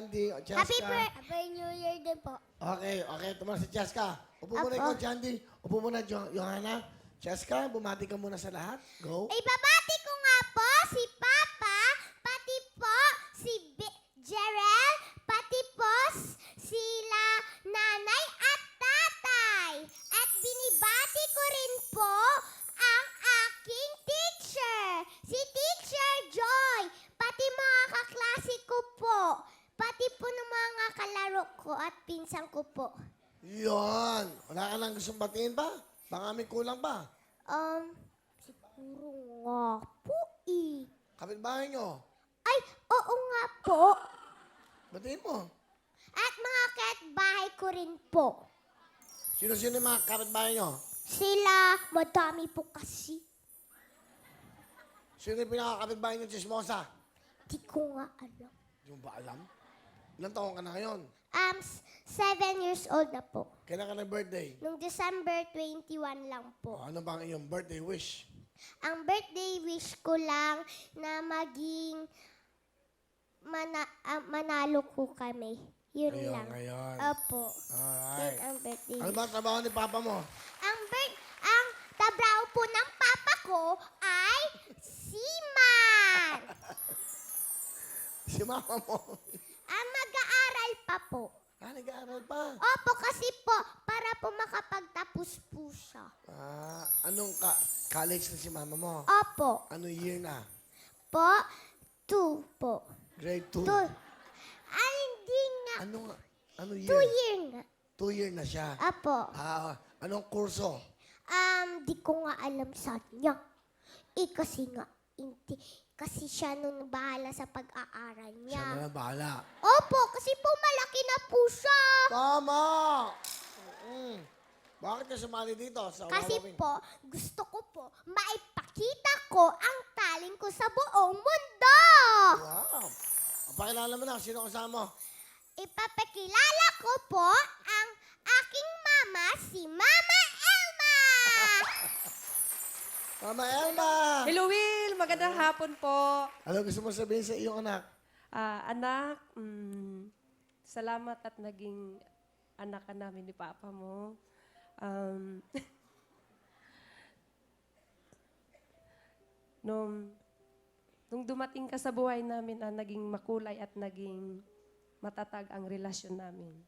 Jandy, o Cheska. Happy New Year din po. Okay, tumalas si Cheska. Upo muna ikaw, Jandy. Upo muna, Johanna. Cheska, bumati ka muna sa lahat. Go. Ibabati ko nga po si Papa, pati po si Jerel, pati po sila nanay at tatay. At binibati ko rin po ang aking teacher, si Teacher Joy, pati mga kaklase ko po, pati po ng mga kalaro ko at pinsan ko po. Yun. Wala ka nang gustong batiin pa? Baka may kulang pa. Siguro nga po eh. Kapitbahay nyo. Ay, oo nga po. Batiin mo. At mga kapitbahay ko rin po. Sino-sino yung mga kapitbahay nyo? Sila, madami po kasi. Sino yung pinakakapitbahay nyo, Chismosa? Di ko nga alam. Hindi mo ba alam? Ilang taong ka na ngayon? 7 years old na po. Kailan ka nag-birthday? Nung December 21 lang po. Ano ba ang iyong birthday wish? Ang birthday wish ko lang na maging manalo ko kami. Yun Ngayon, lang. ngayon. Opo. Yun Alright. ang birthday. Ano ba ang trabaho ni Papa mo? Ang trabaho po ng papa ko ay seaman. Si Mama mo. Mag-aaral pa po. Nag-aaral pa. Opo, kasi po, para po makapagtapos po siya. Anong college na si Mama mo? Opo. Ano year na? Po, 2 po. Grade 2. 2. Ay, hindi nga. Ano 2 year? year nga. 2 year na siya. Opo. Anong kurso? Di ko nga alam sa niya. Kasi nga, hindi. Kasi siya nung bahala sa pag-aaral Siya niya. na lang bahala. Opo, kasi po malaki na po siya. Tama! Bakit ka sumali dito? Kasi po, gusto ko po, maipakita ko ang talent ko sa buong mundo. Wow! Pakilala mo na, sino kasama mo? Ipapakilala ko po ang aking mama, si Mama Elma. Mama Elma! Hello, Will. Magandang hapon po. Ano gusto mo sabihin sa iyong anak? Anak, salamat at naging anak ka namin ni Papa mo. Nung dumating ka sa buhay namin, naging makulay at naging matatag ang relasyon namin.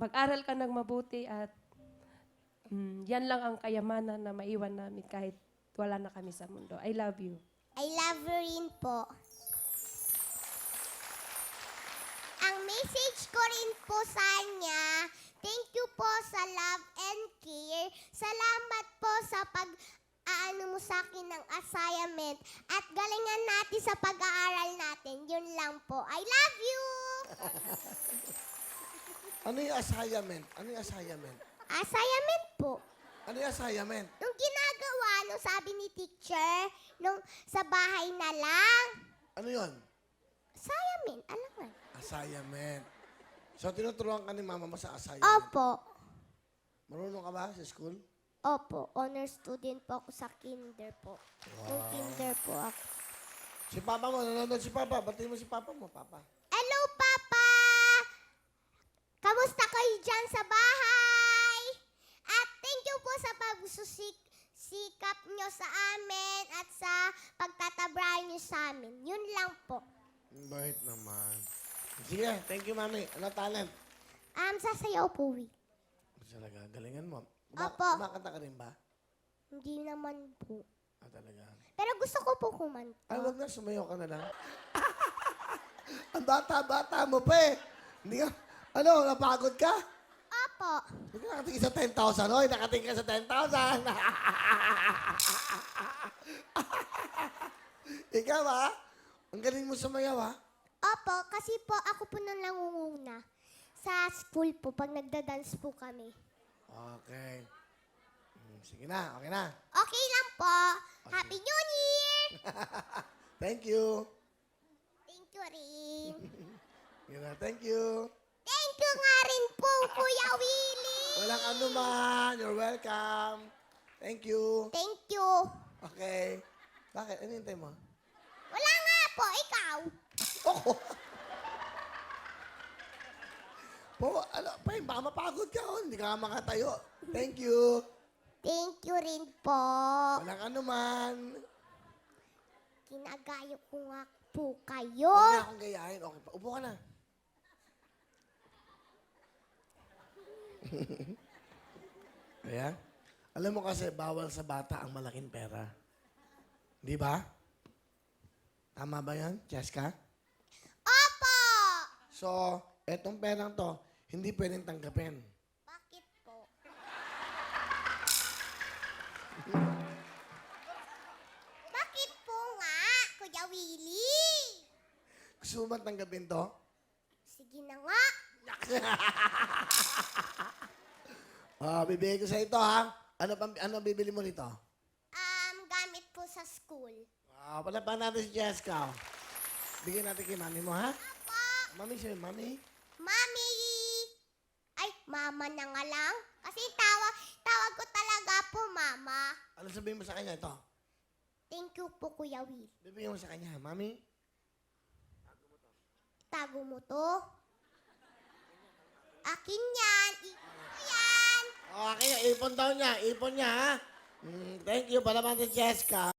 Mag-aral ka ng mabuti at yan lang ang kayamanan na maiwan namin kahit wala na kami sa mundo. I love you. I love you rin po. Ang message ko rin po sa kanya, thank you po sa love and care. Salamat po sa pag-aano mo sa akin ng assignment. At galingan natin sa pag-aaral natin. Yun lang po. I love you! Ano yung assignment? Ano yung assignment? Assignment po. Ano yung assignment? Nung ginagawa, nung sabi ni teacher, nung sa bahay na lang. Ano yun? Assignment, alam nga. Assignment. So, tinuturuan ka ni Mama mo sa assignment? Opo. Marunong ka ba sa school? Opo, honor student po ako sa kinder po. Nung kinder po ako. Si Papa mo, nanonood si Papa. Batiin mo si Papa mo, Papa. Hello, Papa! Kamusta kayo dyan sa bahay? At thank you po sa pagsusikap nyo sa amin at sa pagtatabrahan nyo sa amin. Yun lang po. Bait naman. Sige, thank you, Mami. Ano talent? Sasayaw po, Will. Talaga, galingan mo. Opo. Kumakanta ka rin ba? Hindi naman po. Talaga. Pero gusto ko po kumanta. Ay, wag na, sumayaw ka na lang. Ang bata-bata mo pa eh. Hindi ka, napagod ka? Opo. Hindi ka nakatingin sa 10,000, oy. Nakatingin ka sa 10,000. Ikaw, ha? Ang galing mo sumayaw, ha? Opo, kasi po ako po nang nangunguna. Sa school po, pag nagda-dance po kami. Okay. Sige na, okay na. Okay lang po. Happy New Year! Thank you. Thank you rin. Yun na, thank you. Thank you nga rin po, Kuya Willie. Walang anuman. You're welcome. Thank you. Thank you. Okay. Bakit? Ano hintay mo? Wala nga po, ikaw. Ako. kumain. Baka mapagod ka, oh. Hindi ka makatayo. Thank you. Thank you rin po. Walang anuman. Ginagayo ko nga po kayo. Huwag na akong gayahin. Okay, upo ka na. Ayan. Alam mo kasi, bawal sa bata ang malaking pera. Di ba? Tama ba yan, Cheska? Opo! So, etong perang to, hindi pwedeng tanggapin. Bakit po? Bakit po nga, Kuya Willie? Gusto mo ba tanggapin to? Sige na nga. Bibigay ko sa ito, ha? Ano bibili mo nito? Gamit po sa school. Wala pa natin si Cheska. Bigyan natin kay mami mo, ha? Apo! Mami siya, mami. Mami! Ay, mama na nga lang. Kasi tawag ko talaga po, mama. Ano sabihin mo sa kanya ito? Thank you po, Kuya Will. Bibigyan mo sa kanya, mami. Tago mo to. Akin yan. Ipon ko yan. Okay, ipon daw niya. Ipon niya, ha? Thank you. Pala natin si Cheska.